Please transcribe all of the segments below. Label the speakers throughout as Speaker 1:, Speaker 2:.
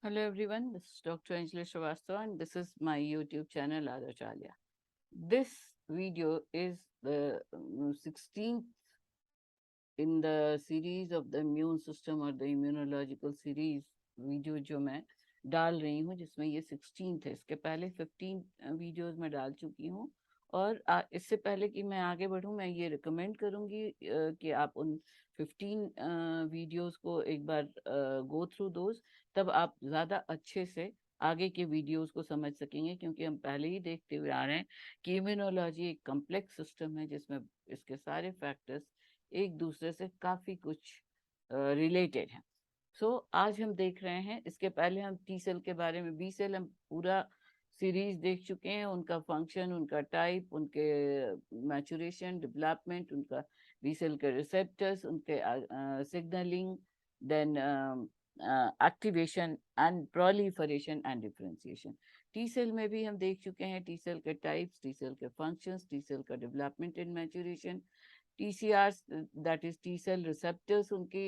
Speaker 1: Hello everyone, this is Dr. Anjali Srivastava and this is my YouTube channel Adachalya. This video is the 16th in the series of the immune system or the immunological series video जो मैं डाल रही हूँ, जिसमें ये 16th है। इसके पहले 15 वीडियोस मैं डाल चुकी हूँ और इससे पहले कि मैं आगे बढ़ूँ, मैं ये रिकमेंड करूँगी कि आप उन 15 वीडियोस को एक बार गो थ्रू दोज, तब आप ज़्यादा अच्छे से आगे के वीडियोस को समझ सकेंगे, क्योंकि हम पहले ही देखते हुए आ रहे हैं कि इम्यूनोलॉजी एक कॉम्प्लेक्स सिस्टम है जिसमें इसके सारे फैक्टर्स एक दूसरे से काफ़ी कुछ रिलेटेड हैं। आज हम देख रहे हैं, इसके पहले हम टी सेल के बारे में, बी सेल हम पूरा सीरीज देख चुके हैं, उनका फंक्शन, उनका टाइप, उनके मैचुरेशन, डेवलपमेंट, उनका बी सेल के रिसेप्टर्स, उनके signalling, then activation and proliferation and differentiation. T cell में भी हम देख चुके हैं टी सेल के टाइप्स, टी सेल के फंक्शंस, टी सेल का development and maturation, TCRs, that is T cell receptors, उनकी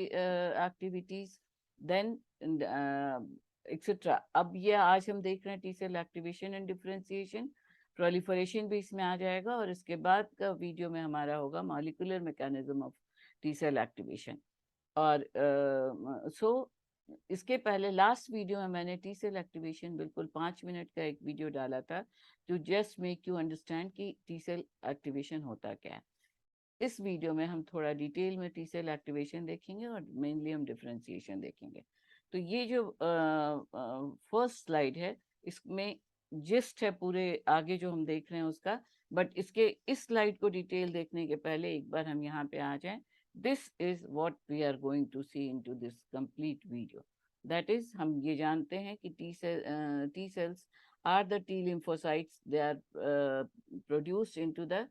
Speaker 1: activities, then etc. अब ये आज हम देख रहे हैं T cell activation and differentiation, proliferation भी इसमें आ जाएगा, और इसके बाद का वीडियो में हमारा होगा molecular mechanism of T cell activation। और इसके पहले लास्ट वीडियो में मैंने टी सेल एक्टिवेशन बिल्कुल 5 मिनट का एक वीडियो डाला था, to just make you understand कि टी सेल एक्टिवेशन होता क्या है। इस वीडियो में हम थोड़ा डिटेल में टी सेल एक्टिवेशन देखेंगे और मेनली हम डिफरेंशिएशन देखेंगे। तो ये जो फर्स्ट स्लाइड है, इसमें जिस्ट है पूरे आगे जो हम देख रहे हैं उसका, बट इसके इस स्लाइड को डिटेल देखने के पहले एक बार हम यहाँ पे आ जाएं। This is what we are going to see into this complete video. That is, हम ये जानते हैं कि T cells are the T lymphocytes, they are produced into the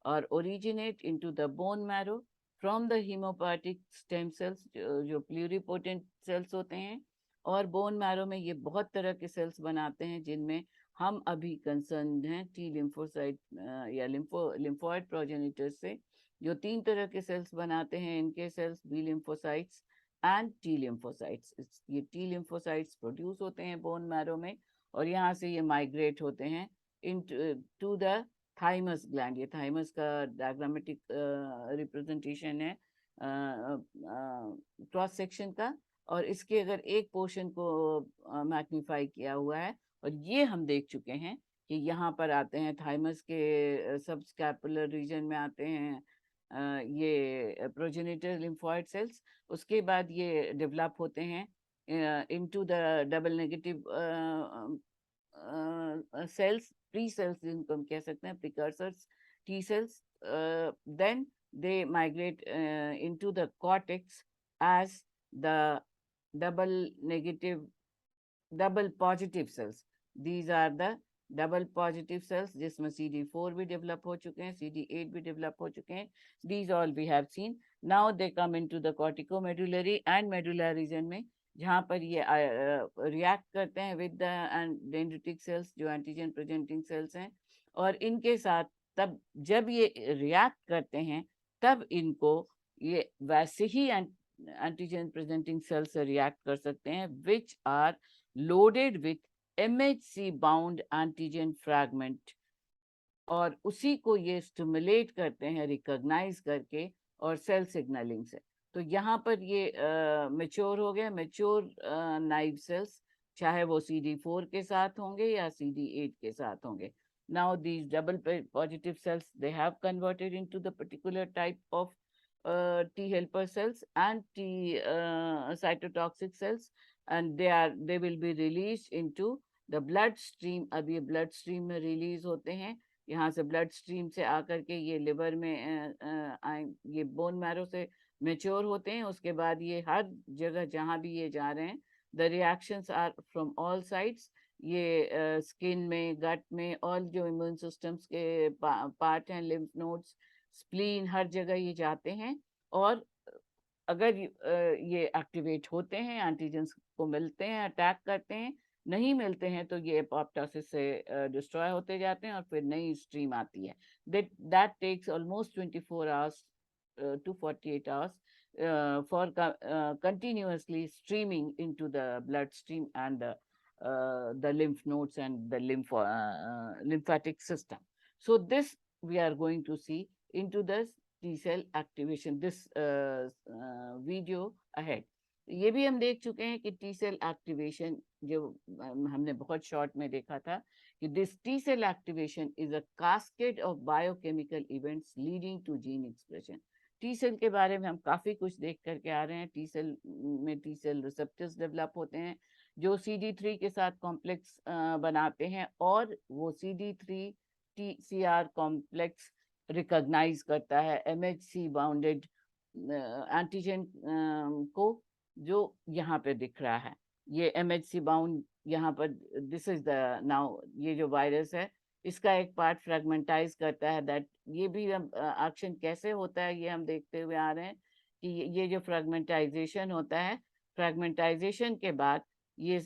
Speaker 1: or originate into the bone marrow from the hemopoietic stem cells, जो pluripotent sales होते हैं, और bone marrow में ये बहुत तरह के सेल्स बनाते हैं, जिनमें हम अभी कंसर्न हैं टी लिम्फोसाइट या लिम्फोइड प्रोजेनिटर्स से, जो 3 तरह के सेल्स बनाते हैं, इनके cells B lymphocytes and T lymphocytes. ये टी लिम्फोसाइट्स प्रोड्यूस होते हैं बोन मैरो में, और यहाँ से ये माइग्रेट होते हैं इन टू द थाइमस ग्लैंड। ये थाइमस का डायग्रामेटिक रिप्रेजेंटेशन है क्रॉस सेक्शन का, और इसके अगर एक पोर्शन को मैग्नीफाई किया हुआ है, और ये हम देख चुके हैं कि यहाँ पर आते हैं थाइमस के सब स्कैपुलर रीजन में आते हैं ये प्रोजेनिटर लिम्फोइड सेल्स। उसके बाद ये डेवलप होते हैं into the double negative cells, pre cells जिनको हम कह सकते हैं, precursors T cells. Then they migrate into the cortex as the double negative, double positive cells. These are the double positive cells, जिसमें CD4 भी develop हो चुके हैं, CD8 भी डेवलप हो चुके हैं। These all we have seen. Now they come into the corticomedullary and medullary region में, जहाँ पर ये रिएक्ट करते हैं विद द डेंड्रिटिक सेल्स, जो एंटीजन प्रेजेंटिंग सेल्स हैं, और इनके साथ तब जब ये रिएक्ट करते हैं, तब इनको ये वैसे ही एंटीजन प्रेजेंटिंग सेल से रिएक्ट कर सकते हैं, which are loaded with MHC bound antigen fragment, और उसी को ये स्टिमुलेट करते हैं रिकॉग्नाइज करके और सेल सिग्नलिंग से। तो यहाँ पर ये मेच्योर हो गया, मेच्योर नाइव सेल्स, चाहे वो CD4 के साथ होंगे या CD8 के साथ होंगे। Now these double positive cells, they have converted into the particular type of T helper cells and T cytotoxic cells, and they will be released into the blood stream। अब ये blood stream में release होते हैं, यहाँ से blood stream से आकर के ये लिवर में ये बोन मैरो से मेच्योर होते हैं। उसके बाद ये हर जगह जहाँ भी ये जा रहे हैं, the reactions are from all sides. ये स्किन में, गट में, ऑल जो इम्यून सिस्टम्स के पार्ट हैं, लिम्फ नोड्स, स्प्लीन, हर जगह ये जाते हैं, और अगर ये एक्टिवेट होते हैं, एंटीजेंस को मिलते हैं, अटैक करते हैं, नहीं मिलते हैं तो ये एपोप्टोसिस से डिस्ट्रॉय होते जाते हैं, और फिर नई स्ट्रीम आती है। That takes almost 24 hours to 48 hours for continuously streaming into the bloodstream and the lymph nodes and the lymphatic system. So this we are going to see into the T cell activation, this video ahead. ये भी हम देख चुके हैं कि T cell activation जो हमने बहुत शॉर्ट में देखा था कि this T cell activation is a cascade of biochemical events leading to gene expression. T cell के बारे में हम काफी कुछ देख करके आ रहे हैं। टी सेल में टी सेल रिसेप्टर्स डेवलप होते हैं जो CD3 के साथ कॉम्प्लेक्स बनाते हैं और वो CD3 TCR कॉम्प्लेक्स रिकॉग्नाइज करता है MHC बाउंडेड एंटीजन को, जो यहाँ पे दिख रहा है। ये MHC बाउंड यहाँ पर, दिस इज द नाउ, ये जो वायरस है इसका एक पार्ट फ्रेगमेंटाइज करता है। दैट ये भी एक्शन कैसे होता है ये हम देखते हुए आ रहे हैं कि ये जो फ्रेगमेंटाइजेशन होता है, फ्रेगमेंटाइजेशन के बाद ये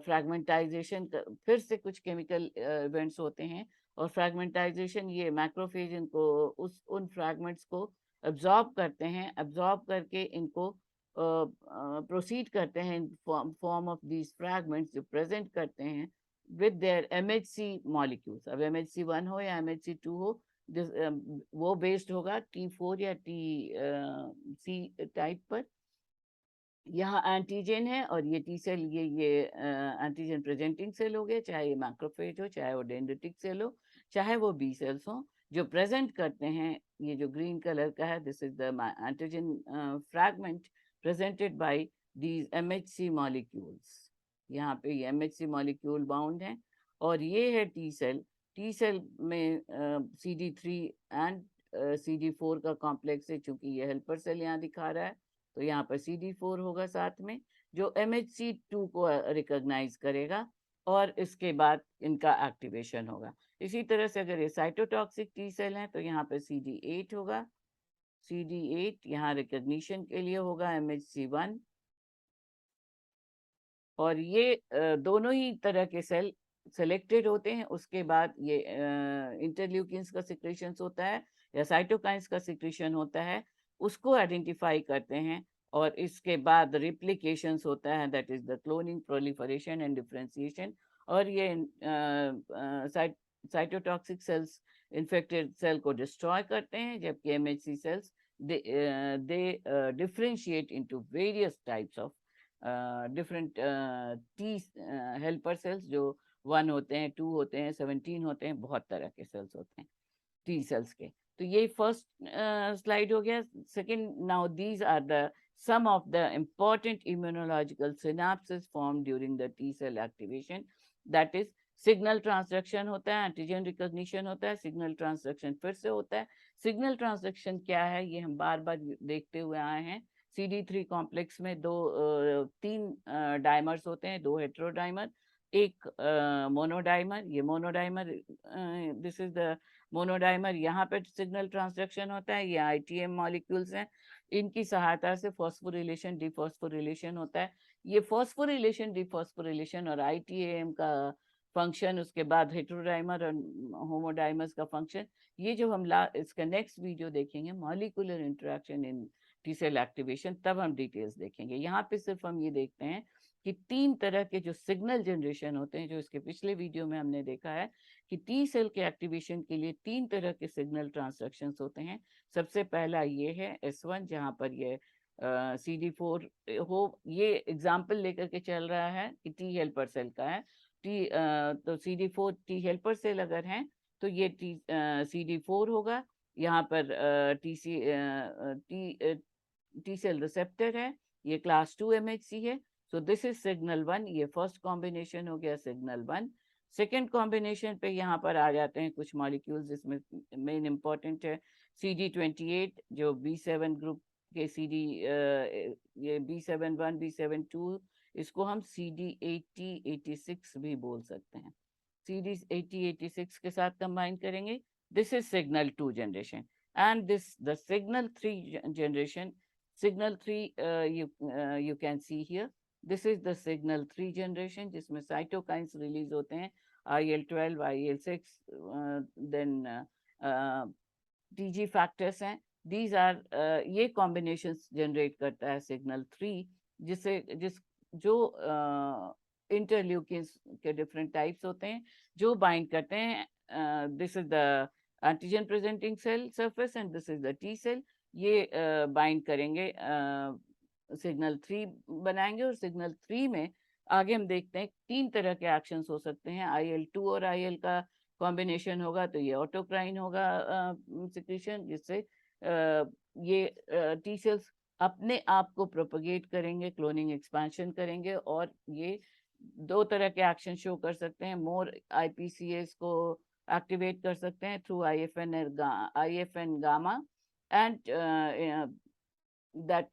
Speaker 1: फ्रेगमेंटाइजेशन फिर से कुछ केमिकल इवेंट्स होते हैं और फ्रेगमेंटाइजेशन ये मैक्रोफेज इनको उन फ्रैगमेंट्स को एब्जॉर्ब करते हैं, एब्जॉर्ब करके इनको प्रोसीड करते हैं फॉर्म ऑफ दीज फ्रैगमेंट्स जो प्रेजेंट करते हैं विद देयर MHC मॉलिक्यूल्स। अब MHC1 हो या MHC2 हो, वो बेस्ड होगा T4 या TC टाइप पर। यहाँ एंटीजन है और ये टी सेल, ये एंटीजन प्रेजेंटिंग सेल हो गए, चाहे ये मैक्रोफेज हो, चाहे वो डेंड्रिटिक सेल हो, चाहे वो बी सेल्स हो, जो प्रेजेंट करते हैं। ये जो ग्रीन कलर का है, this is the antigen fragment presented by these MHC molecules. यहाँ पे ये MHC मॉलिक्यूल बाउंड है और ये है टी सेल। टी सेल में CD3 एंड CD4 का कॉम्प्लेक्स है, चूंकि ये हेल्पर सेल यहाँ दिखा रहा है तो यहाँ पर CD4 होगा साथ में, जो MHC2 को रिकॉग्नाइज करेगा और इसके बाद इनका एक्टिवेशन होगा। इसी तरह से अगर ये साइटोटॉक्सिक टी सेल है तो यहाँ पर CD8 होगा। CD8 यहाँ रिकॉग्निशन के लिए होगा MHC1, और ये दोनों ही तरह के सेल सेलेक्टेड होते हैं। उसके बाद ये इंटरल्यूकिन्स का सिक्रेशन होता है या साइटोकाइंस का सिक्रेशन होता है, उसको आइडेंटिफाई करते हैं और इसके बाद रिप्लिकेशंस होता है, that is the cloning, proliferation and differentiation. और ये साइटोटॉक्सिक सेल्स इन्फेक्टेड सेल को डिस्ट्रॉय करते हैं, जबकि MHC cells they differentiate into various types of different T helper cells, जो 1 होते हैं, 2 होते हैं, 17 होते हैं, बहुत तरह के सेल्स होते हैं टी सेल्स के। तो ये फर्स्ट स्लाइड हो गया। Second, now these are the some of the important immunological synapses form during the T cell activation. That is signal transduction होता है, एंटीजन रिकॉग्निशन होता है, सिग्नल ट्रांसडक्शन फिर से होता है। सिग्नल ट्रांसडक्शन क्या है ये हम बार बार देखते हुए आए हैं। CD3 कॉम्प्लेक्स में 3 डाइमर्स होते हैं, 2 हेट्रोडाइमर, एक मोनोडाइमर। ये मोनोडाइमर, दिस इज द मोनोडाइमर। यहाँ पे सिग्नल ट्रांसडक्शन होता है, ये ITM मॉलिक्यूल्स हैं, इनकी सहायता से फॉस्फोरिलेशन डिफॉस्फोरिलेशन होता है। ये फॉस्फोरिलेशन डिफॉस्फोरिलेशन और ITM का फंक्शन, उसके बाद हेट्रोडाइमर और होमोडाइमर्स का फंक्शन, ये जो हम इसका नेक्स्ट वीडियो देखेंगे, molecular interaction in T cell activation, तब हम डिटेल्स देखेंगे। यहाँ पे सिर्फ हम ये देखते हैं कि 3 तरह के जो सिग्नल जनरेशन होते हैं, जो इसके पिछले वीडियो में हमने देखा है कि टी सेल के एक्टिवेशन के लिए 3 तरह के सिग्नल ट्रांसडक्शन होते हैं। सबसे पहला ये है S1, जहाँ पर ये CD4 हो, ये एग्जाम्पल लेकर के चल रहा है कि टी हेल्पर सेल का है। तो CD4 टी हेल्पर सेल अगर है तो ये CD4 होगा। यहाँ पर टी सेल रिसेप्टर है, ये क्लास 2 MHC है। सो दिस इज सिग्नल 1, ये फर्स्ट कॉम्बिनेशन हो गया सिग्नल 1। सेकेंड कॉम्बिनेशन पे यहाँ पर आ जाते हैं कुछ मॉलिक्यूल्स, जिसमें मेन इंपॉर्टेंट है CD28, जो B7 ग्रुप के ये B71, B72, इसको हम CD80, 86 भी बोल सकते हैं। CD80, 86 के साथ कंबाइन करेंगे, this is signal 2 generation. And the signal 3 generation, signal 3 you can see here, this is the signal 3 generation, जिसमें cytokines release होते हैं, IL-12, IL-6, then TG factors हैं, दीज आर ये कॉम्बिनेशंस जनरेट करता है सिग्नल 3, जो interleukins के different types होते हैं जो बाइंड करते हैं। This is the antigen presenting cell surface and this is the T cell. ये बाइंड करेंगे, सिग्नल 3 बनाएंगे, और सिग्नल 3 में आगे हम देखते हैं 3 तरह के एक्शंस हो सकते हैं। IL-2 और IL का कॉम्बिनेशन होगा तो ये ऑटोक्राइन होगा सिक्रीशन, जिससे ये टी सेल्स अपने आप को प्रोपगेट करेंगे, क्लोनिंग एक्सपेंशन करेंगे, और ये 2 तरह के एक्शन शो कर सकते हैं। मोर IPCS को एक्टिवेट कर सकते हैं through IFN gamma, and that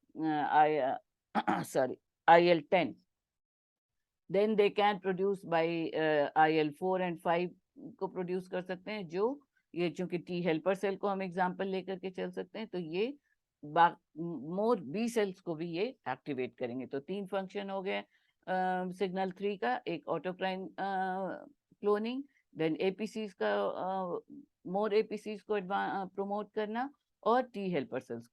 Speaker 1: sorry, IL-10. Then they can produce by IL-4 and 5 को प्रोड्यूस कर सकते हैं, जो ये चूंकि टी हेल्पर सेल को हम एग्जांपल लेकर के चल सकते हैं, तो ये मोर बी सेल्स को भी ये एक्टिवेट करेंगे। तो 3 फंक्शन हो गए सिग्नल 3 का, एक ऑटोक्राइन क्लोनिंग, देन APCs का मोर APCs को प्रमोट करना, और टी हेल्पर सेल्स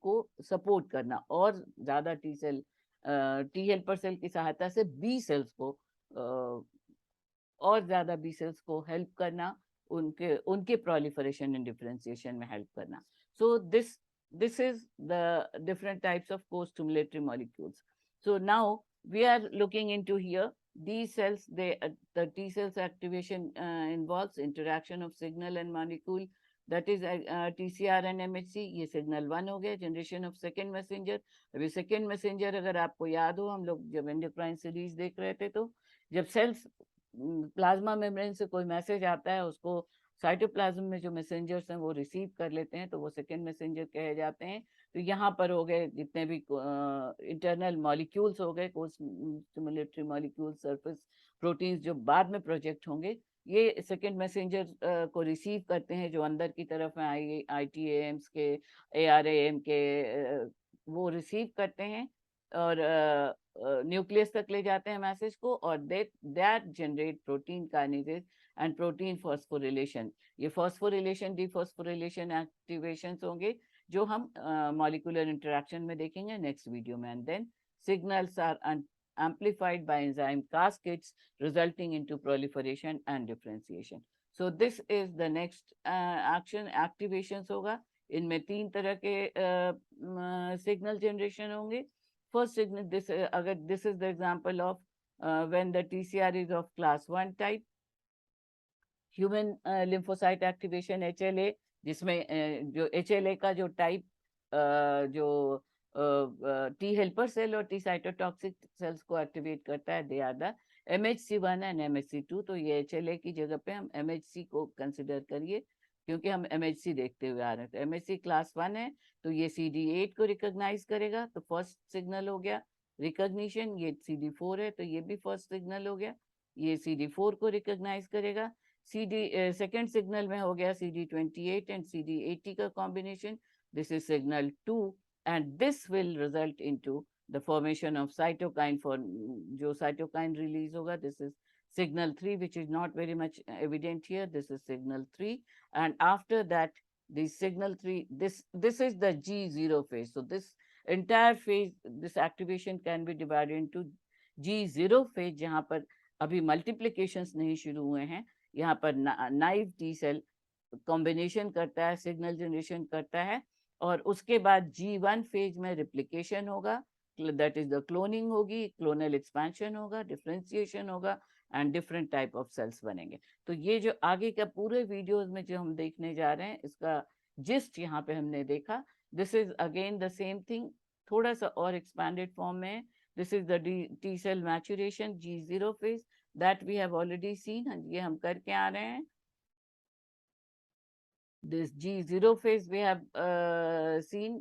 Speaker 1: को सपोर्ट करना, और ज्यादा टी हेल्पर सेल की सहायता से बी सेल्स को और ज्यादा बी सेल्स को हेल्प करना, उनके उनके प्रोलिफरेशन एंड डिफरेंशिएशन में हेल्प करना। सो this is the different types of co-stimulatory molecules. So now we are looking into here these cells. The T cells activation involves interaction of signal and molecule, that is TCR and MHC। ये signal 1 हो गया, generation of second messenger. अभी second messenger अगर आपको याद हो, हम लोग जब एंडोक्राइन सीरीज देख रहे थे, तो जब सेल्स प्लाज्मा मेम्ब्रेन से कोई मैसेज आता है, उसको साइटोप्लाज्म में जो मैसेंजर्स हैं वो रिसीव कर लेते हैं, तो वो सेकेंड मैसेंजर कहे जाते हैं। तो यहाँ पर हो गए जितने भी इंटरनल मॉलिक्यूल्स हो गए, को-स्टिमुलेटरी मॉलिक्यूल, सरफेस प्रोटीन्स जो बाद में प्रोजेक्ट होंगे, ये सेकेंड मैसेंजर को रिसीव करते हैं, जो अंदर की तरफ है ITAMs के, ARAM के, वो रिसीव करते हैं और न्यूक्लियस तक ले जाते हैं मैसेज को, और that generate protein kinases and protein phosphorylation. ये फॉस्फोरिलेशन डिफॉस्फोरिलेशन एक्टिवेशंस होंगे, जो हम मॉलिक्यूलर इंटरेक्शन में देखेंगे नेक्स्ट वीडियो में। And then signals are amplified by enzyme cascades resulting into proliferation and differentiation. So this is the next action activations होगा। इनमें 3 तरह के सिग्नल जनरेशन होंगे। First signal, this is the example of when the TCR is of class 1 type, human lymphocyte activation HLA, जिसमें जो HLA का जो type जो टी हेल्पर सेल और टी साइटोटॉक्सिक सेल्स को एक्टिवेट करता है, they are the MHC1 and MHC2। तो ये HLA की जगह पे हम MHC को कंसिडर करिए, क्योंकि हम MHC देखते हुए आ रहे हैं। तो MHC क्लास 1 है, तो ये CD8 को रिकॉग्नाइज करेगा, तो फर्स्ट सिग्नल हो गया रिकॉग्निशन। ये CD4 है, तो ये भी फर्स्ट सिग्नल हो गया, ये CD4 को रिकॉग्नाइज करेगा। सेकेंड सिग्नल में हो गया CD28 एंड CD80 का combination, this is signal 2, and this will result into the formation of cytokine, for जो cytokine release होगा, this is signal 3, which is not very much evident here, this is signal 3, and after that the signal 3, this is the G0 phase. So this entire phase, this activation can be divided into G0 phase, जहाँ पर अभी multiplications नहीं शुरू हुए हैं, यहाँ पर naive T cell combination करता है, सिग्नल जनरेशन करता है, और उसके बाद G1 फेज में रिप्लिकेशन होगा, दैट इज द क्लोनिंग होगी, क्लोनल एक्सपेंशन होगा, डिफरेंशिएशन होगा, and different type of cells बनेंगे। तो ये जो आगे का पूरे वीडियोस में जो हम देखने जा रहे हैं, इसका जिस्ट यहाँ पे हमने देखा। This is again the same thing, थोड़ा सा और एक्सपैंडेड फॉर्म में। This is the T cell maturation G0 phase, that we have already seen, ये हम करके आ रहे हैं। This G0 phase we have seen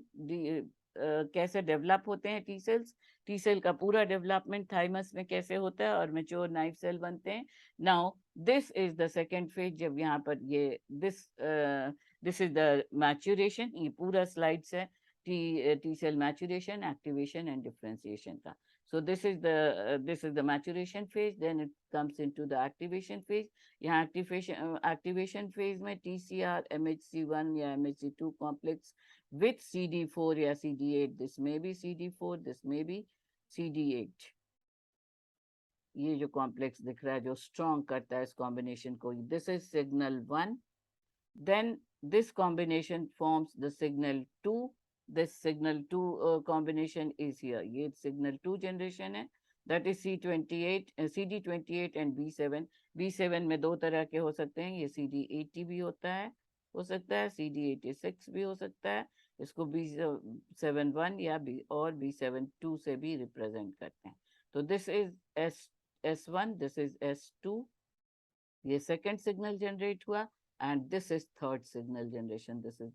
Speaker 1: कैसे डेवलप होते हैं टी सेल्स, टी सेल का पूरा डेवलपमेंट थाइमस में कैसे होता है और मेच्योर नाइव सेल बनते हैं। Now this is the second phase, जब यहाँ पर ये दिस इज द मैच्योरेशन, ये पूरा स्लाइड्स है T cell maturation, activation and differentiation का. So this is the maturation phase. Then it comes into the activation phase. यहाँ activation phase में TCR, MHC1 या MHC2 complex with CD4 या CD8. This may be CD4, this may be CD8. ये जो complex दिख रहा है जो स्ट्रॉन्ग करता है इस कॉम्बिनेशन को, this is signal 1. Then this combination forms the signal 2. This signal 2 combination is here. ये सिग्नल 2 जनरेशन है, that is CD28 and B7 में दो तरह के हो सकते हैं. ये CD80 भी होता है, हो सकता है CD86 भी हो सकता है. इसको B71 या B72 से भी रिप्रेजेंट करते हैं. तो this is S1, this is S2. ये सेकेंड सिग्नल जनरेट हुआ and this is third signal generation. This is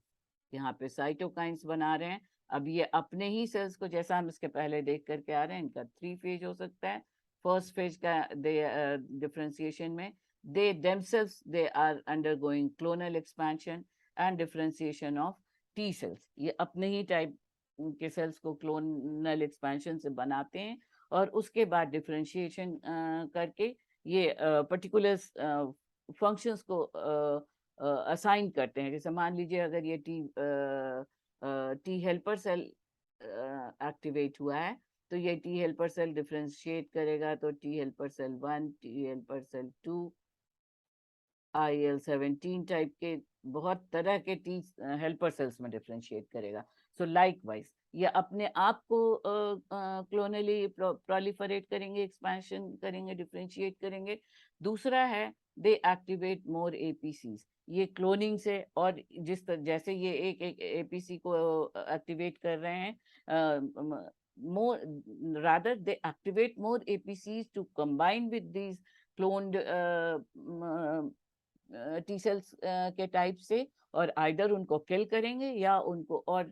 Speaker 1: यहाँ पे साइटोकाइंस बना रहे हैं. अब ये अपने ही सेल्स को, जैसा हम इसके पहले देख करके आ रहे हैं, इनका 3 फेज हो सकता है. फर्स्ट फेज का डिफरेंशिएशन में they themselves they are undergoing clonal expansion and differentiation of T cells. ये अपने ही टाइप के सेल्स को क्लोनल एक्सपेंशन से बनाते हैं और उसके बाद डिफरेंशिएशन करके ये पर्टिकुलर फंक्शंस को असाइन करते हैं. जैसे मान लीजिए अगर ये टी हेल्पर सेल एक्टिवेट हुआ है तो ये टी हेल्पर सेल डिफरेंशिएट करेगा. तो T helper cell 1, T helper cell 2, IL-17 type के बहुत तरह के टी हेल्पर सेल्स में डिफरेंशिएट करेगा. सो लाइकवाइज ये अपने आप को क्लोनली प्रोलिफरेट करेंगे, एक्सपेंशन करेंगे, डिफरेंशिएट करेंगे. दूसरा है दे एक्टिवेट मोर APCs. ये क्लोनिंग से और जैसे ये एक APC को एक्टिवेट कर रहे हैं, more rather they activate more APCs to combine with these cloned T cells के टाइप से, और आइडर उनको किल करेंगे या उनको और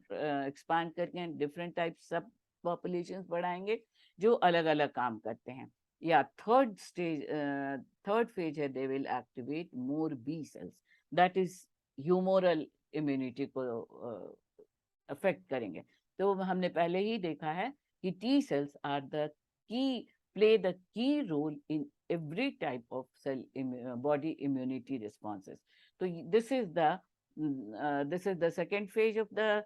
Speaker 1: एक्सपांड करके डिफरेंट टाइप सब पॉपुलेशंस बढ़ाएंगे जो अलग अलग काम करते हैं. या थर्ड फेज है they will activate more B cells, that is humoral immunity को अफेक्ट करेंगे. तो हमने पहले ही देखा है कि T cells are the play the key role in every type of cell body immunity responses. So this is the second phase of the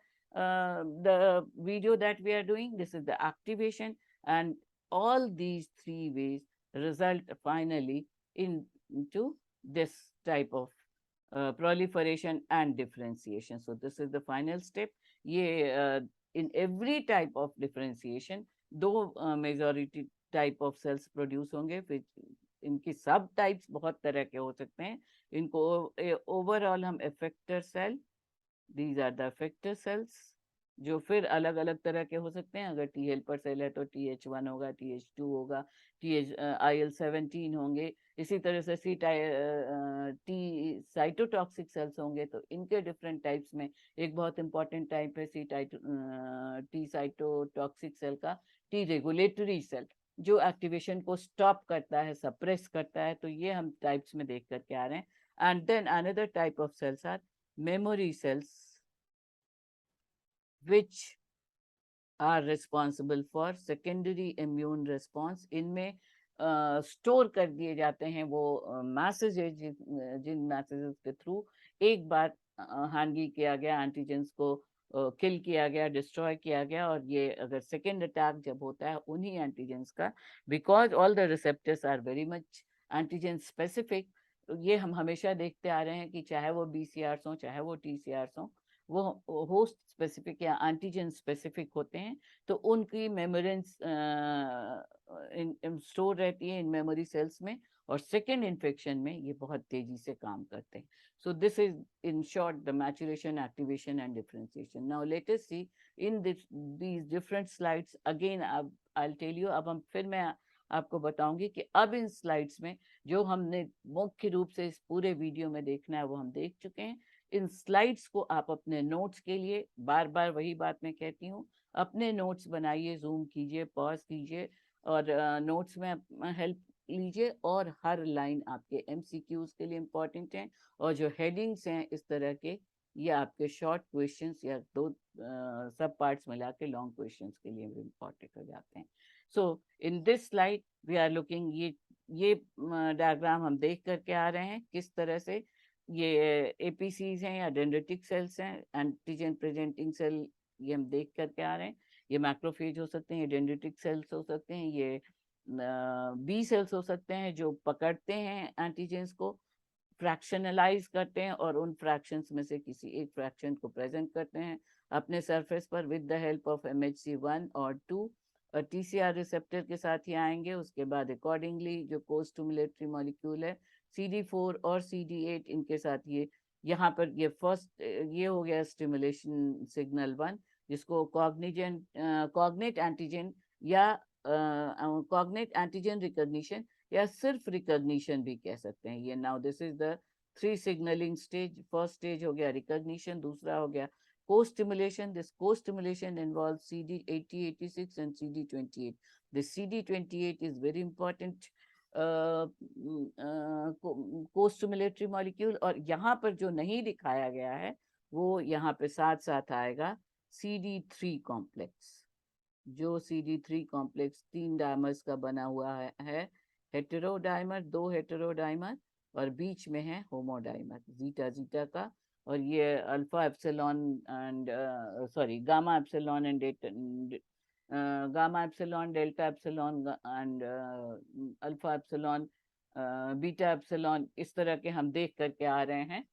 Speaker 1: video that we are doing. This is the activation, and all these 3 ways result finally into this type of proliferation and differentiation. So this is the final step. ये in every type of differentiation दो majority type of sales produce होंगे. फिर इनकी सब types बहुत तरह के हो सकते हैं. इनको ओवरऑल हम effector cell, these are the effector cells, जो फिर अलग अलग तरह के हो सकते हैं. अगर टी हेल्पर सेल है तो TH1 होगा, TH2 होगा, IL-17 होंगे. इसी तरह से टी साइटोटॉक्सिक सेल्स होंगे. तो इनके डिफरेंट टाइप्स में एक बहुत इंपॉर्टेंट टाइप है टी साइटोटॉक्सिक सेल का टी रेगुलेटरी सेल, जो एक्टिवेशन को स्टॉप करता है, सप्रेस करता है. तो ये हम टाइप्स में देख करके आ रहे हैं. And then another type of cells are memory cells which are responsible for secondary immune response. इनमें स्टोर कर दिए जाते हैं वो मैसेजेस, जिन मैसेजेस के थ्रू एक बार हैंडल किया गया एंटीजेंस को किल किया गया, डिस्ट्रॉय किया गया. और ये अगर सेकेंड अटैक जब होता है उन्हीं एंटीजेंस का, because all the receptors are very much antigen specific. ये हम हमेशा देखते आ रहे हैं कि चाहे वो BCRs हो, चाहे वो TCRs हो, वो होस्ट स्पेसिफिक या एंटीजन स्पेसिफिक होते हैं. तो उनकी मेमोरेंस स्टोर रहती है इन मेमोरी सेल्स में, और सेकेंड इन्फेक्शन में ये बहुत तेजी से काम करते हैं. So this is in short the maturation, activation and differentiation. Now let us see in these different slides again. I'll tell you, अब हम फिर मैं आपको बताऊंगी कि अब इन स्लाइड्स में जो हमने मुख्य रूप से इस पूरे वीडियो में देखना है वो हम देख चुके हैं. इन स्लाइड्स को आप अपने नोट्स के लिए, बार बार वही बात मैं कहती हूँ, अपने नोट्स बनाइए, जूम कीजिए, पॉज कीजिए और नोट्स में हेल्प लीजिए. और हर लाइन आपके MCQs के लिए इम्पोर्टेंट है, और जो हेडिंग्स हैं इस तरह के ये आपके शॉर्ट क्वेश्चंस या दो सब पार्ट्स मिला के लॉन्ग क्वेश्चंस के लिए इम्पोर्टेंट हो जाते हैं. So in this slide we are looking, ये डायग्राम हम देख करके आ रहे हैं किस तरह से ये एपीसीज हैं या डेंड्रिटिक सेल्स हैं, एंटीजन प्रेजेंटिंग सेल, ये हम देख करके आ रहे हैं. ये मैक्रोफेज हो सकते हैं, ये डेंड्रिटिक सेल्स हो सकते हैं, ये बी सेल्स हो सकते हैं जो पकड़ते हैं एंटीजेंस को, फ्रैक्शनलाइज करते हैं और उन फ्रैक्शंस में से किसी एक फ्रैक्शन को प्रेजेंट करते हैं अपने सरफेस पर with the help of MHC1 और 2. TCR रिसेप्टर के साथ ही आएंगे. उसके बाद अकॉर्डिंगली जो को स्टिमुलेटरी मॉलिक्यूल है CD4 और CD8, इनके साथ ये यहाँ पर ये फर्स्ट ये हो गया स्टिमुलेशन सिग्नल 1, जिसको कॉग्नेट एंटीजन या कॉग्नेट एंटीजन रिकॉग्निशन या सिर्फ रिकॉग्निशन भी कह सकते हैं. ये now this is the 3 signalling stage. First stage हो गया रिकॉग्निशन, दूसरा हो गया co-stimulation. This co-stimulation involves CD80, 86 and CD28. The CD28 is very important co-stimulatory molecule. और यहाँ पर जो नहीं दिखाया गया है वो यहाँ पे साथ साथ आएगा CD3 कॉम्प्लेक्स. जो CD3 कॉम्प्लेक्स 3 डायमर्स का बना हुआ है हेटेरोडाइमर, 2 हेटेरोडाइमर, और बीच में है होमोडाइमर जीटा जीटा का. और ये alpha epsilon and sorry gamma epsilon and gamma epsilon, delta epsilon and alpha epsilon, beta epsilon, इस तरह के हम देख करके आ रहे हैं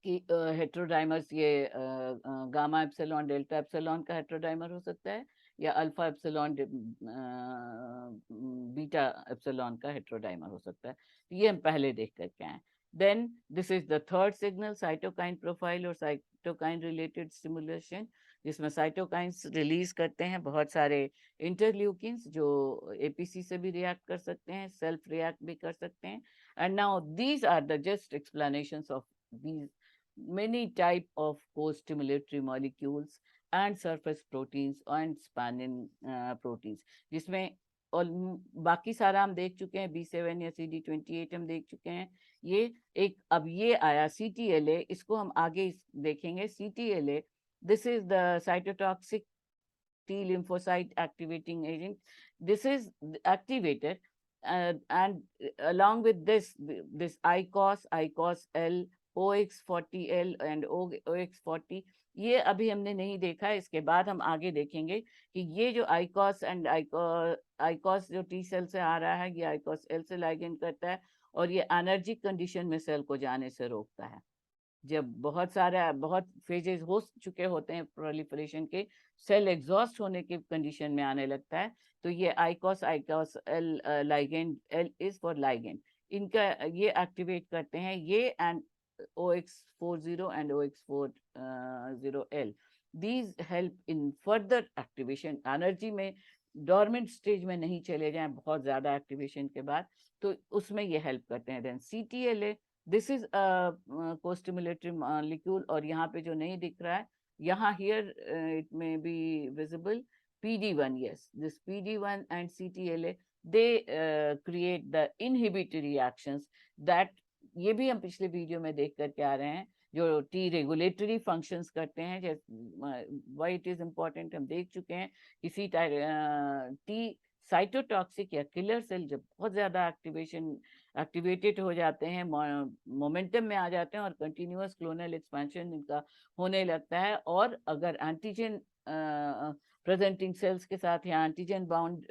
Speaker 1: कि हेट्रोडाइमर्स ये गामा एप्सिलॉन डेल्टा एप्सिलॉन का हेट्रोडाइमर हो सकता है या अल्फा एप्सिलॉन बीटा एप्सिलॉन का हेट्रोडाइमर हो सकता है. ये हम पहले देख करके आए. Then this is the third signal, cytokine profile और साइटोकाइन रिलेटेड स्टिमुलेशन, जिसमें साइटोकाइंस रिलीज करते हैं बहुत सारे इंटरल्यूकिन्स जो एपीसी से भी रिएक्ट कर सकते हैं, सेल्फ रिएक्ट भी कर सकते हैं. And now these are the just explanations of these many type of co-stimulatory molecules and surface proteins and spanning proteins, जिसमें और बाकी सारा हम देख चुके हैं. B7 या CD28 हम देख चुके हैं. ये एक अब ये आया CTLA, इसको हम आगे देखेंगे. CTLA, this is the cytotoxic T lymphocyte activating agent. This is activated and along with this ICOS L, OX40L and OX40, ये अभी हमने नहीं देखा है. इसके बाद हम आगे देखेंगे कि ये जो आईकॉस एंड आईकॉस जो टी सेल से आ रहा है, ये आईकॉस एल से लाइगेंड करता है और ये एनर्जी कंडीशन में सेल को जाने से रोकता है. जब बहुत फेजेस हो चुके होते हैं प्रोलिफरेशन के, सेल एग्जॉस्ट होने की कंडीशन में आने लगता है, तो ये ICOS L ligand, L is for ligand, इनका ये एक्टिवेट करते हैं ये and OX40 and OX40L. These help in further activation. Energy में डोरमेंट स्टेज में नहीं चले जाएं बहुत ज्यादा एक्टिवेशन के बाद, तो उसमें ये हेल्प करते हैं. Then CTLA, this is co-stimulatory molecule, और यहाँ पे जो नहीं दिख रहा है यहाँ here it may be visible PD1. Yes, this PD1 and CTLA, they create the inhibitory reactions that, ये भी हम पिछले वीडियो में देख करके आ रहे हैं, जो टी रेगुलेटरी फंक्शंस करते हैं. जैसे व्हाई इट इज इम्पोर्टेंट हम देख चुके हैं. इसी टी साइटोटॉक्सिक या किलर सेल जब बहुत ज्यादा एक्टिवेटेड हो जाते हैं, मोमेंटम में आ जाते हैं और कंटिन्यूअस क्लोनल एक्सपेंशन इनका होने लगता है, और अगर एंटीजन प्रेजेंटिंग सेल्स के साथ या एंटीजन बाउंड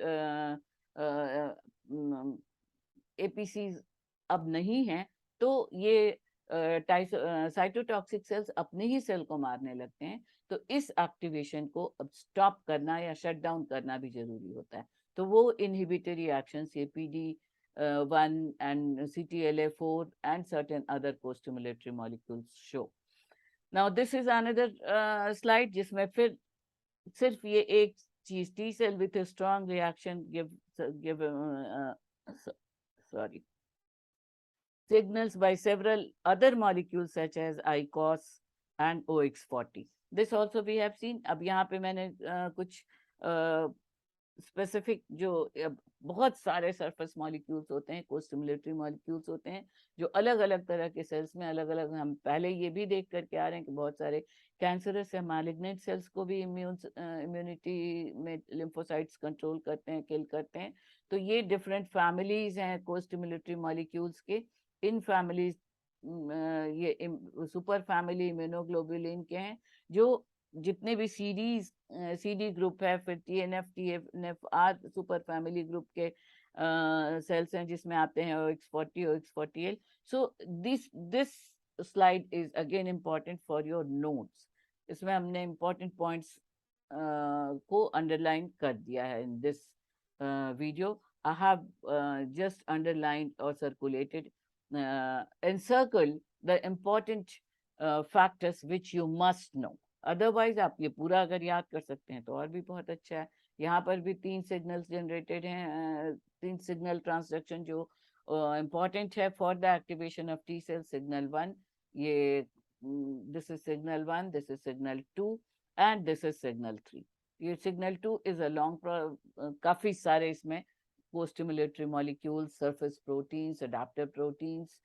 Speaker 1: एपीसीज अब नहीं है, तो ये साइटोटॉक्सिक सेल्स अपने ही सेल को मारने लगते हैं. तो इस एक्टिवेशन को अब स्टॉप करना या शट डाउन करना भी जरूरी होता है. तो वो इनहिबिटरी एक्शंस ये PD1 and CTLA4 and certain other co-stimulatory molecules show. Now this is another slide जिसमें फिर सिर्फ ये एक चीज, T cell with a strong reaction give signals by several other molecules such as ICOS and OX40. This also we have seen. अब यहाँ पे मैंने कुछ स्पेसिफिक जो बहुत सारे सरफेस मॉलिक्यूल्स होते हैं, कोस्टिमुलेटरी मॉलिक्यूल्स होते हैं, जो अलग अलग तरह के सेल्स में अलग अलग, हम पहले ये भी देख करके आ रहे हैं कि बहुत सारे कैंसरस या मैलिग्नेंट सेल्स को भी इम्यूनिटी में लिम्फोसाइट्स कंट्रोल करते हैं, किल करते हैं। तो ये डिफरेंट फैमिलीज हैं कोस्टिमुलेटरी मॉलिक्यूल्स के। इन फैमिलीज, ये सुपर फैमिली इम्यूनोग्लोबुलिन के हैं, जो जितने भी सीडी ग्रुप है, फिर TNF TNF R super family group के सेल्स हैं, जिसमें आते हैं OX40 OX40L। So this this slide is again important for your notes. इसमें हमने इम्पॉर्टेंट पॉइंट्स को अंडरलाइन कर दिया है in this video. I have just underlined और circulated encircle the important factors which you must know। Otherwise आप ये पूरा अगर याद कर सकते हैं तो और भी बहुत अच्छा है। यहाँ पर भी 3 सिग्नल्स जनरेटेड हैं, 3 सिग्नल ट्रांसडक्शन जो इम्पॉर्टेंट है for the activation of T cell. Signal 1, ये this is signal 1, this is signal 2 and this is signal 3। ये सिग्नल 2 इज अ लॉन्ग, काफी सारे इसमें co-stimulatory molecules, surface proteins, adapter proteins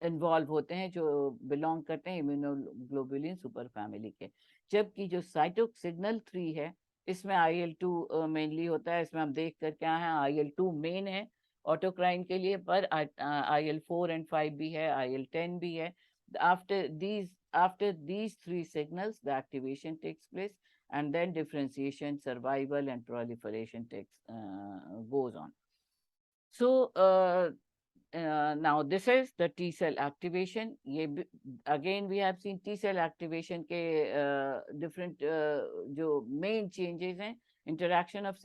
Speaker 1: involve होते हैं, जो बिलोंग करते हैं इम्यूनोग्लोबुलिन सुपर फैमिली के। जबकि जो साइटो सिग्नल 3 है, इसमें IL-2 मेनली होता है। इसमें हम देख कर क्या है, IL-2 मेन है ऑटोक्राइन के लिए, पर IL-4 एंड 5 भी है, IL-10 भी है। after these 3 signals the activation takes place, and then differentiation, survival and proliferation goes on. So now this is the T cell activation। ये again we have seen T cell activation के different जो main changes हैं, interaction of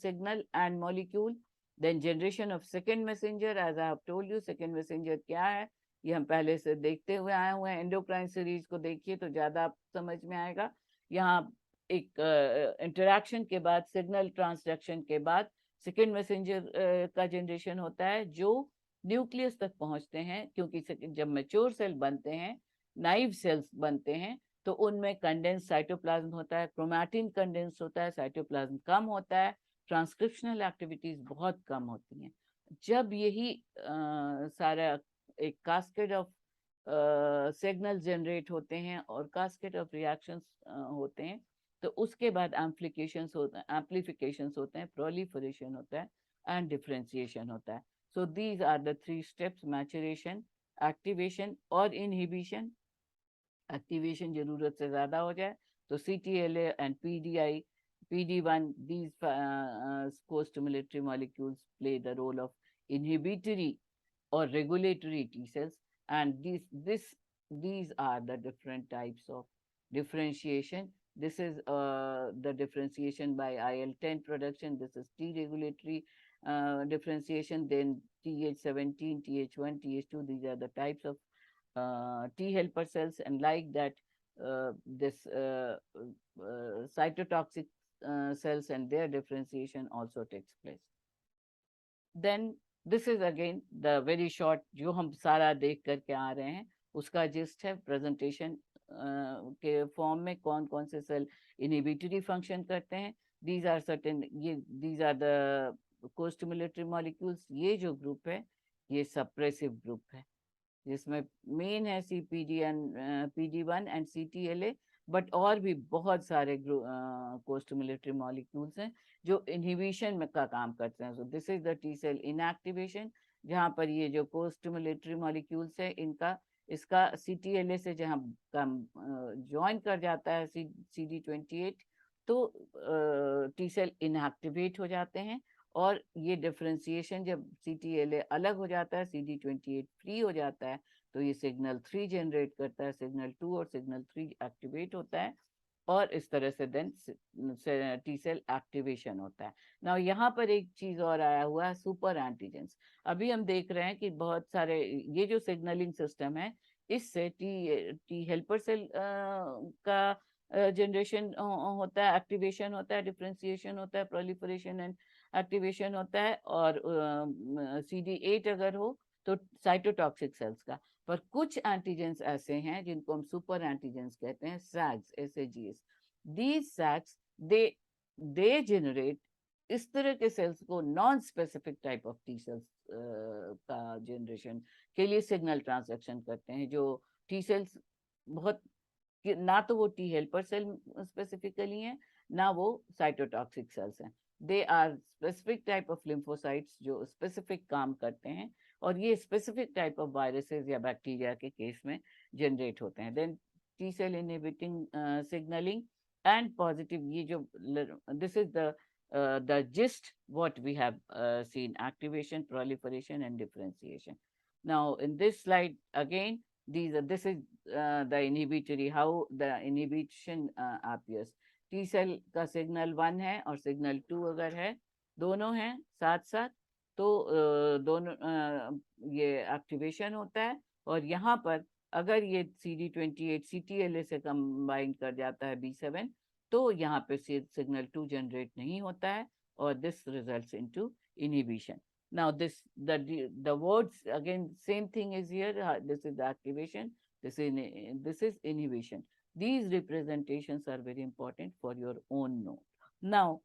Speaker 1: signal and molecule, then generation of second messenger। as I have told you, second messenger क्या है ये हम पहले से देखते हुए आए हुए हैं। एंडोक्राइन सीरीज को देखिए तो ज्यादा आप समझ में आएगा। यहाँ एक इंटरेक्शन के बाद, सिग्नल ट्रांसडक्शन के बाद सेकेंड मैसेंजर का जनरेशन होता है, जो न्यूक्लियस तक पहुंचते हैं। क्योंकि जब मैच्योर सेल बनते हैं, नाइव सेल्स बनते हैं, तो उनमें कंडेंस साइटोप्लाज्म होता है, क्रोमैटिन कंडेंस होता है, साइटोप्लाज्म कम होता है, ट्रांसक्रिप्शनल एक्टिविटीज बहुत कम होती हैं। जब यही सारा एक कास्केड ऑफ सिग्नल जनरेट होते हैं और कास्केड ऑफ रिएक्शंस होते हैं, तो उसके बाद एम्प्लीफिकेशंस होते हैं, प्रोलिफरेशन होता है एंड डिफरेंशिएशन होता है। So these are the 3 steps: maturation, activation और इनहिबिशन। एक्टिवेशन जरूरत से ज्यादा हो जाए तो CTLA and PD1, these co-stimulatory molecules play the role of inhibitory or regulatory T cells, and these are the different types of differentiation. This is the differentiation by IL-10 production. This is T regulatory differentiation. Then TH17, TH1, TH2. These are the types of T helper cells, and like that, this cytotoxic cells and their differentiation also takes place. Then this is again the very short, जो हम सारा देख करके आ रहे हैं उसका gist है। प्रेजेंटेशन के फॉर्म में कौन कौन से सेल इनहिबिटरी फंक्शन करते हैं, these are certain, these are the co-stimulatory molecules। ये जो ग्रुप है ये सप्रेसिव ग्रुप है, जिसमें मेन है PD1 एंड CTLA, बट और भी बहुत सारे को-स्टिमुलेटरी मॉलिक्यूल्स हैं जो इनहिबिशन में का काम करते हैं। So this is the T cell inactivation, जहाँ पर ये जो को-स्टिमुलेटरी मॉलिक्यूल्स है इनका इसका CTLA से जहाँ ज्वाइन कर जाता है CD28, तो T सेल इनएक्टिवेट हो जाते हैं। और ये डिफरेंशिएशन जब CTLA अलग हो जाता है, CD28 फ्री हो जाता है, तो ये सिग्नल 3 जनरेट करता है, सिग्नल 2 और सिग्नल 3 एक्टिवेट होता है, और इस तरह से देन T सेल एक्टिवेशन होता है। नाउ यहाँ पर एक चीज और आया हुआ है, सुपर एंटीजेंस। अभी हम देख रहे हैं कि बहुत सारे ये जो सिग्नलिंग सिस्टम है, इससे टी हेल्पर सेल का जनरेशन होता है, एक्टिवेशन होता है, डिफरेंशिएशन होता है, प्रोलिफरेशन एंड एक्टिवेशन होता है, और CD8 अगर हो तो साइटोटॉक्सिक सेल्स का। पर कुछ एंटीजेंस ऐसे हैं जिनको हम सुपर एंटीजेंस कहते हैं, SAGs, SAGs। These SAGs, they they generate इस तरह के सेल्स को non specific type of T cells का जनरेशन के लिए सिग्नल ट्रांसडक्शन करते हैं। जो टी सेल्स बहुत, ना तो वो टी हेल्पर सेल स्पेसिफिकली हैं, ना वो साइटोटॉक्सिक सेल्स हैं। They are specific type of lymphocytes जो स्पेसिफिक काम करते हैं, और ये स्पेसिफिक टाइप ऑफ वायरसेस या बैक्टीरिया के केस में जनरेट होते हैं। Then T cell inhibiting signalling and positive, ये जो this is the gist what we have seen: activation, proliferation, and differentiation. Now in this slide again, this is the inhibitory, how the inhibition appears. T cell का signal 1 है और signal 2 अगर है, दोनों हैं साथ साथ, तो दोनों ये एक्टिवेशन होता है। और यहाँ पर अगर ये CD28 CTLA से कंबाइन कर जाता है B7, तो यहाँ पे सिग्नल 2 जनरेट नहीं होता है, और this results into inhibition. Now the words again, same thing is here. This is the activation, this is inhibition. These representations are very important for your own note. Now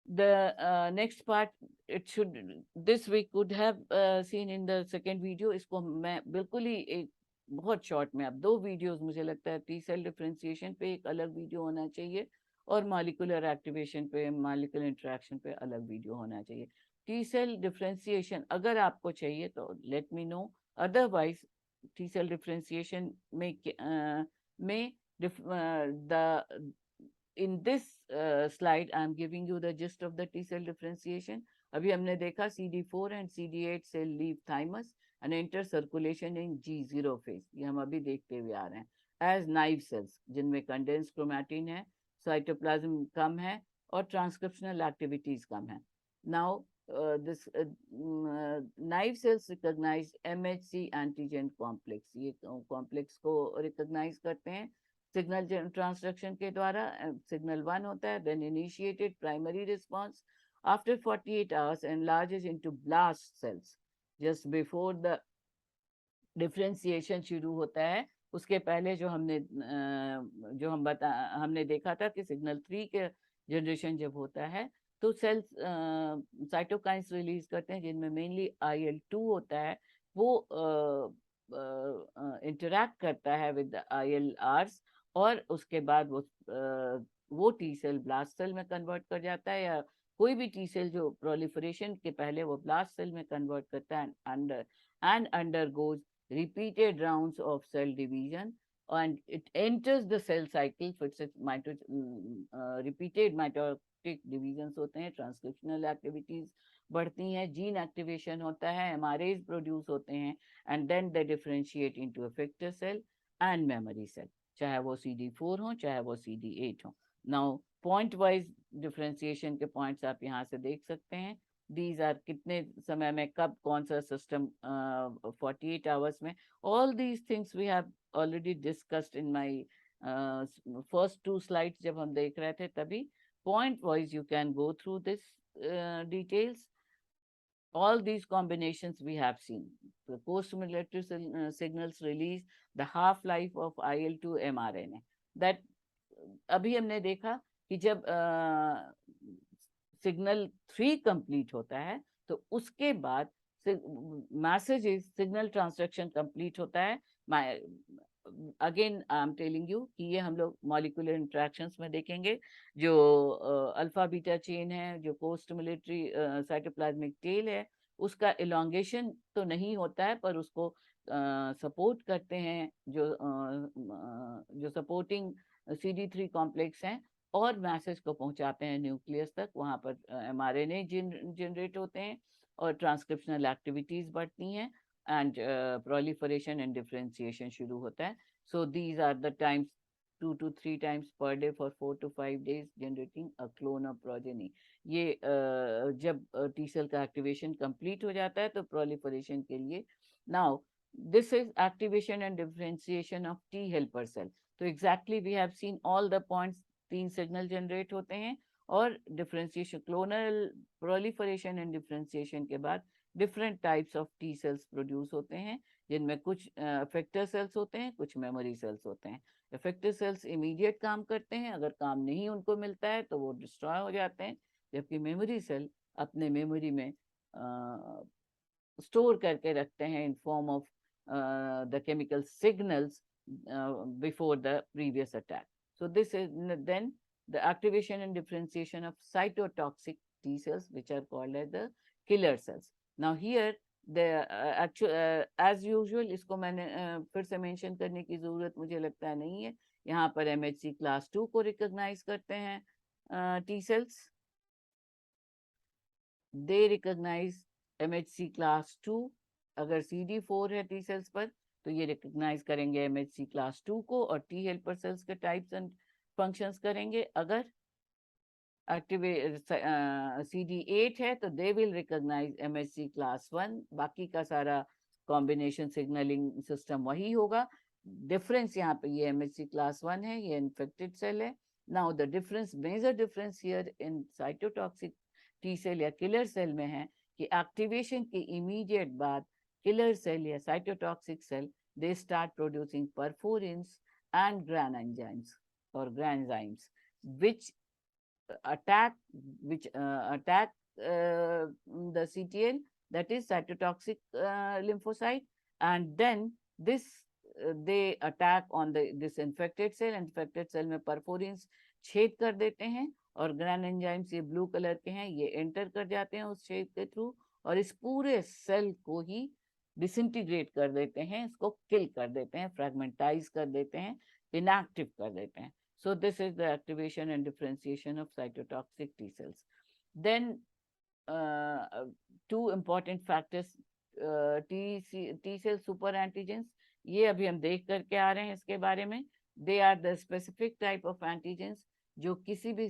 Speaker 1: the next part, it should, this we could have seen in the second video. इसको मैं बिल्कुल ही एक बहुत short में, अब 2 videos मुझे लगता है, टी सेल डिफरेंशिएशन पे एक अलग वीडियो होना चाहिए, और मॉलिक्यूलर एक्टिवेशन पे, मॉलिक्यूलर इंटरेक्शन पे अलग वीडियो होना चाहिए। टी सेल डिफरेंशिएशन अगर आपको चाहिए तो let me know, otherwise T cell differentiation में the in this slide I am giving you the gist of the T cell differentiation. अभी हमने देखा CD4 and CD8 cell leave thymus and enter circulation in G0 phase, ये हम अभी देखते हुए आ रहे हैं, as naive cells जिनमें condensed chromatin है, cytoplasm कम है, और transcriptional activities कम है. Now this naive cells recognize MHC antigen complex, ये complex को recognize करते हैं सिग्नल ट्रांसडक्शन के द्वारा. सिग्नल 1 होता है, then initiated primary response after 48 hours enlarges into blast cells just before the differentiation शुरू होता है. उसके पहले जो हमने देखा था कि सिग्नल 3 के जनरेशन जब होता है तो सेल्स साइटोकाइंस रिलीज करते हैं, जिनमें मेनली IL-2 होता है, वो इंटरैक्ट करता है विद ILRs, और उसके बाद वो टी सेल ब्लास्ट सेल में कन्वर्ट कर जाता है, या कोई भी टी सेल जो प्रोलिफरेशन के पहले वो ब्लास्ट सेल में कन्वर्ट करता है, and undergoes repeated rounds of cell division, and it enters the cell cycle. फिर से repeated mitotic divisions होते हैं, transcriptional activities बढ़ती हैं, जीन एक्टिवेशन होता है, mRNAs प्रोड्यूस होते हैं, and then they differentiate into effector cell and memory cell, चाहे वो CD4 हो चाहे वो CD8 हो. Now point wise differentiation के points आप यहाँ से देख सकते हैं. These are कितने समय में कब कौन सा सिस्टम 48 hours में. All these things we have already discussed in my first 2 slides जब हम देख रहे थे तभी. Point wise you can go through this details. All these combinations we have seen. The co-stimulatory signals release, the half-life of IL-2 mRNA. That अभी हमने देखा कि जब सिग्नल 3 कंप्लीट होता है तो उसके बाद मैसेजेस सिग्नल ट्रांसडक्शन कंप्लीट होता है. Again I am telling you कि ये हम लोग मॉलिक्यूलर इंटरेक्शंस में देखेंगे. जो अल्फा बीटा चेन है, जो कोस्टिमुलेटरी साइटोप्लाज्मिक टेल है, उसका इलोंगेशन तो नहीं होता है, पर उसको सपोर्ट करते हैं जो सपोर्टिंग CD3 कॉम्प्लेक्स हैं, और मैसेज को पहुंचाते हैं न्यूक्लियस तक. वहां पर mRNA जनरेट होते हैं और ट्रांसक्रिप्शनल एक्टिविटीज बढ़ती हैं, एंड प्रोलिफरेशन एंड डिफरेंशिएशन शुरू होता है. So these are the times 2 to 3 times per day for 4 to 5 days generating a clone of progeny. ये जब टी सेल का एक्टिवेशन कंप्लीट हो जाता है तो प्रोलिफरेशन के लिए. Now this is activation and differentiation of T helper cell. तो exactly we have seen all the points. 3 signal generate होते हैं, और differentiation, clonal proliferation and differentiation के बाद different types of T cells produce होते हैं, जिनमें कुछ इफेक्टर सेल्स होते हैं, कुछ मेमोरी सेल्स होते हैं। इफेक्टर सेल्स इमीडिएट काम करते हैं, अगर काम नहीं उनको मिलता है तो वो डिस्ट्रॉय हो जाते हैं, जबकि मेमोरी सेल अपने मेमोरी में स्टोर करके रखते हैं in form of the chemical signals before the previous attack. So this is then the activation and differentiation of cytotoxic T cells, which are called as the killer cells. Now here the actual as usual, इसको मैंने फिर से mention करने की जरूरत मुझे लगता है नहीं है. यहाँ पर एमएचसी क्लास 2 को रिकॉग्नाइज करते हैं टी सेल्स. दे रिकॉग्नाइज एमएचसी क्लास 2. अगर CD4 है टी सेल्स पर तो ये रिकॉग्नाइज करेंगे एमएचसी क्लास 2 को और टी हेल्पर सेल्स के टाइप्स एंड फंक्शंस करेंगे. अगर एक्टिवेट CD8 है तो they will recognise MHC class 1. बाकी का सारा कॉम्बिनेशन सिग्नलिंग सिस्टम वही होगा. डिफरेंस यहाँ पे ये एमएचसी क्लास 1 है, ये इन्फेक्टेड सेल है. Now the difference, major difference here in cytotoxic T cell या किलर सेल में है कि एक्टिवेशन के इमीडिएट बाद किलर सेल या cytotoxic cell they start producing perforins and granzymes और granzymes which attack the CTL, that is cytotoxic lymphocyte, and then this they attack on this infected cell. Infected cell में perforins छेद कर देते हैं और gran enzymes ये blue colour के हैं, ये एंटर कर जाते हैं उस छेद के थ्रू और इस पूरे सेल को ही डिसइंटीग्रेट कर देते हैं, इसको किल कर देते हैं, फ्रेगमेंटाइज कर देते हैं, इनएक्टिव कर देते हैं. So this is the activation and differentiation of cytotoxic T cells. Then two important factors, T cell super antigens, ये अभी हम देख करके आ रहे हैं इसके बारे में. They are the specific type of antigens जो किसी भी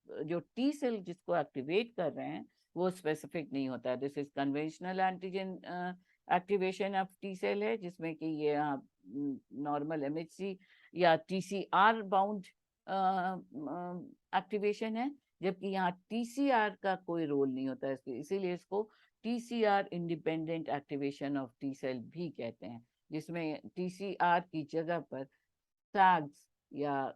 Speaker 1: जो T cell जिसको एक्टिवेट कर रहे हैं वो स्पेसिफिक नहीं होता है. This is conventional antigen activation of T cell है, जिसमें कि ये नॉर्मल एमएचसी या टीसीआर बाउंड एक्टिवेशन है, जबकि यहाँ टीसीआर का कोई रोल नहीं होता है, इसीलिए इसको TCR independent activation of T cell भी कहते हैं, जिसमें टीसीआर की जगह पर टैग्स या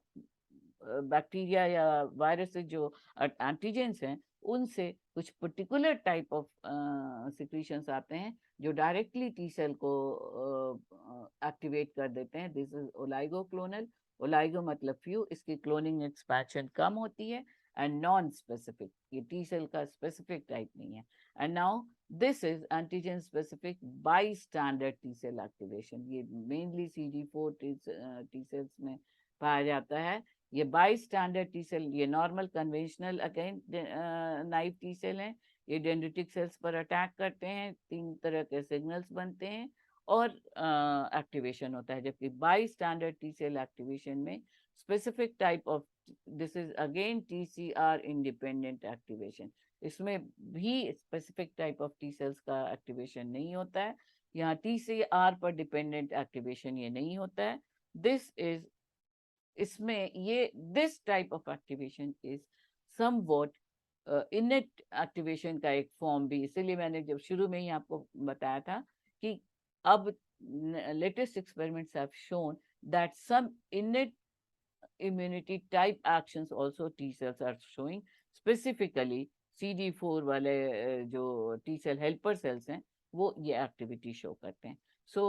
Speaker 1: बैक्टीरिया या वायरस जो एंटीजेंस हैं उनसे कुछ पर्टिकुलर टाइप ऑफ सिक्रीशंस आते हैं जो डायरेक्टली टी सेल को एक्टिवेट कर देते हैं. This is ओलाइगोक्लोनल. ओलाइगो मतलब फ्यू, इसकी क्लोनिंग एक्सपैंशन कम होती है, एंड नॉन स्पेसिफिक, ये टी सेल का स्पेसिफिक टाइप नहीं है. And now this is antigen specific bystander T cell activation. ये मेनली CD4 टी सेल्स में पाया जाता है. ये बाई स्टैंडर्ड टी सेल, ये normal conventional again naive T cell हैं. ये डेंड्रिटिक सेल्स पर अटैक करते हैं, 3 तरह के सिग्नल्स बनते हैं और एक्टिवेशन होता है. जबकि bystander T cell activation में specific type of, this is again TCR independent activation. इसमें भी specific type of T cells का एक्टिवेशन नहीं होता है. यहाँ TCR पर डिपेंडेंट एक्टिवेशन ये नहीं होता है. दिस इज, इसमें ये this type of activation is somewhat इनेट activation का एक फॉर्म भी. इसीलिए मैंने जब शुरू में ही आपको बताया था कि अब latest experiments have shown that some innate immunity type actions also T cells are showing. Specifically CD4 वाले जो T cell helper cells हैं वो ये activity show करते हैं. So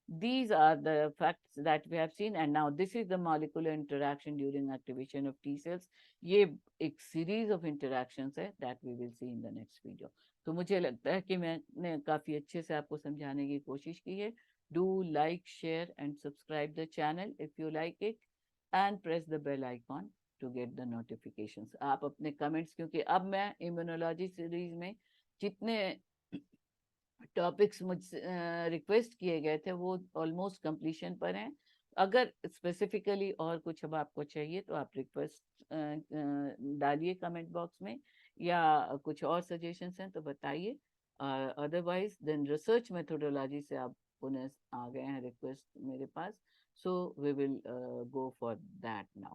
Speaker 1: these are the facts that we have seen, and now this is the molecular interaction during activation of T cells. ये एक series of interactions है that we will see in the next video. तो मुझे लगता है कि मैंने काफी अच्छे से आपको समझाने की कोशिश की है. Do like, share and subscribe the channel if you like it, and press the bell icon to get the notifications. आप अपने comments, क्योंकि अब मैं इम्यूनोलॉजी सीरीज में जितने टॉपिक्स मुझसे रिक्वेस्ट किए गए थे वो ऑलमोस्ट कंप्लीशन पर हैं. अगर स्पेसिफिकली और कुछ अब आपको चाहिए तो आप रिक्वेस्ट डालिए कमेंट बॉक्स में, या कुछ और सजेशंस हैं तो बताइए. अदरवाइज देन रिसर्च मेथोडोलॉजी से आप पुनः आ गए हैं रिक्वेस्ट मेरे पास, so we will go for that now.